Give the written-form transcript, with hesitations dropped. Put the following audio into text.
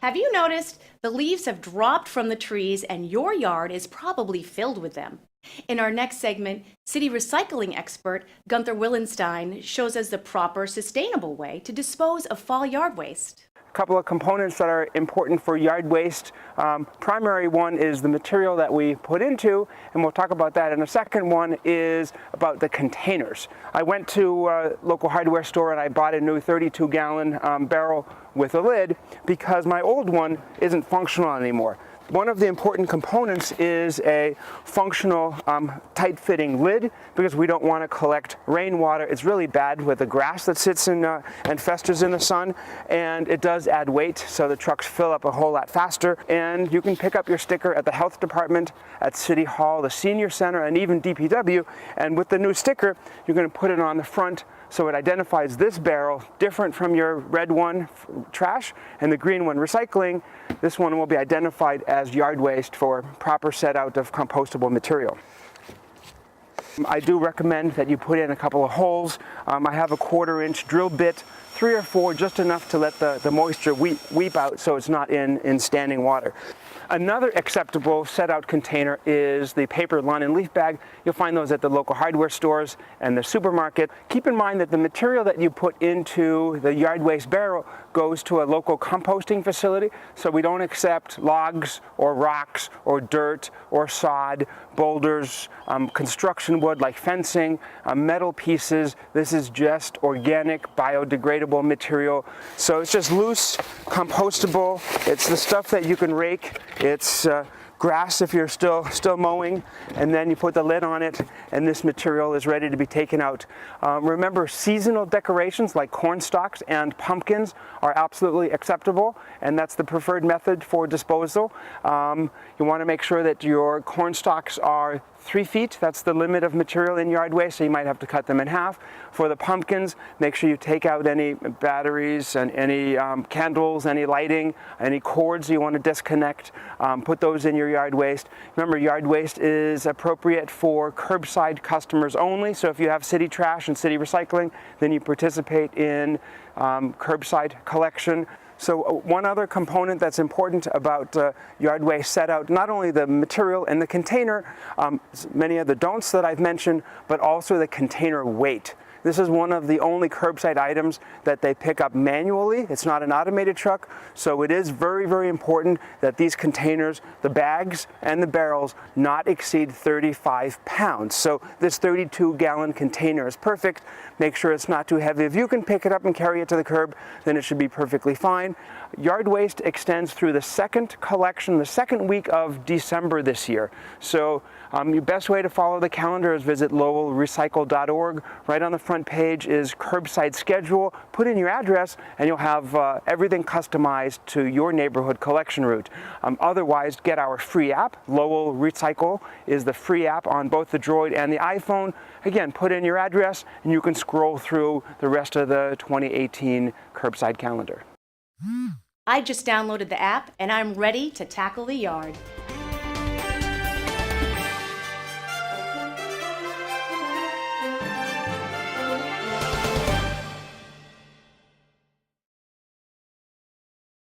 Have you noticed the leaves have dropped from the trees and your yard is probably filled with them? In our next segment, city recycling expert Gunther Wellenstein shows us the proper, sustainable way to dispose of fall yard waste. A couple of components that are important for yard waste. Primary one is the material that we put into, and we'll talk about that. And the second one is about the containers. I went to a local hardware store and I bought a new 32-gallon barrel with a lid because my old one isn't functional anymore. One of the important components is a functional, tight-fitting lid because we don't want to collect rainwater. It's really bad with the grass that sits in and festers in the sun, and it does add weight, so the trucks fill up a whole lot faster. And you can pick up your sticker at the health department, at City Hall, the senior center, and even DPW. And with the new sticker, you're going to put it on the front so it identifies this barrel different from your red one, trash, and the green one, recycling. This one will be identified as yard waste for proper set out of compostable material. I do recommend that you put in a couple of holes. I have a 1/4-inch drill bit, 3 or 4, just enough to let the moisture weep out so it's not in standing water. Another acceptable set-out container is the paper lawn and leaf bag. You'll find those at the local hardware stores and the supermarket. Keep in mind that the material that you put into the yard waste barrel goes to a local composting facility, so we don't accept logs or rocks or dirt or sod, boulders, construction wood like fencing, metal pieces. This is just organic, biodegradable material. So it's just loose, compostable. It's the stuff that you can rake. It's grass if you're still mowing, and then you put the lid on it and this material is ready to be taken out. Remember, seasonal decorations like corn stalks and pumpkins are absolutely acceptable, and that's the preferred method for disposal. You want to make sure that your corn stalks are 3 feet. That's the limit of material in yard waste, so you might have to cut them in half. For the pumpkins, make sure you take out any batteries and any candles, any lighting, any cords you want to disconnect. Put those in your yard waste. Remember, yard waste is appropriate for curbside customers only, so if you have city trash and city recycling, then you participate in curbside collection. So one other component that's important about yard waste set out, not only the material and the container, many of the don'ts that I've mentioned, but also the container weight. This is one of the only curbside items that they pick up manually. It's not an automated truck, so it is very, very important that these containers, the bags and the barrels, not exceed 35 pounds. So this 32-gallon container is perfect. Make sure it's not too heavy. If you can pick it up and carry it to the curb, then it should be perfectly fine. Yard waste extends through the second collection, the second week of December this year. So your best way to follow the calendar is visit lowellrecycle.org. Right on the front page is curbside schedule. Put in your address and you'll have everything customized to your neighborhood collection route. Otherwise, get our free app. Lowell Recycle is the free app on both the Droid and the iPhone. Again, put in your address and you can scroll through the rest of the 2018 curbside calendar. I just downloaded the app and I'm ready to tackle the yard.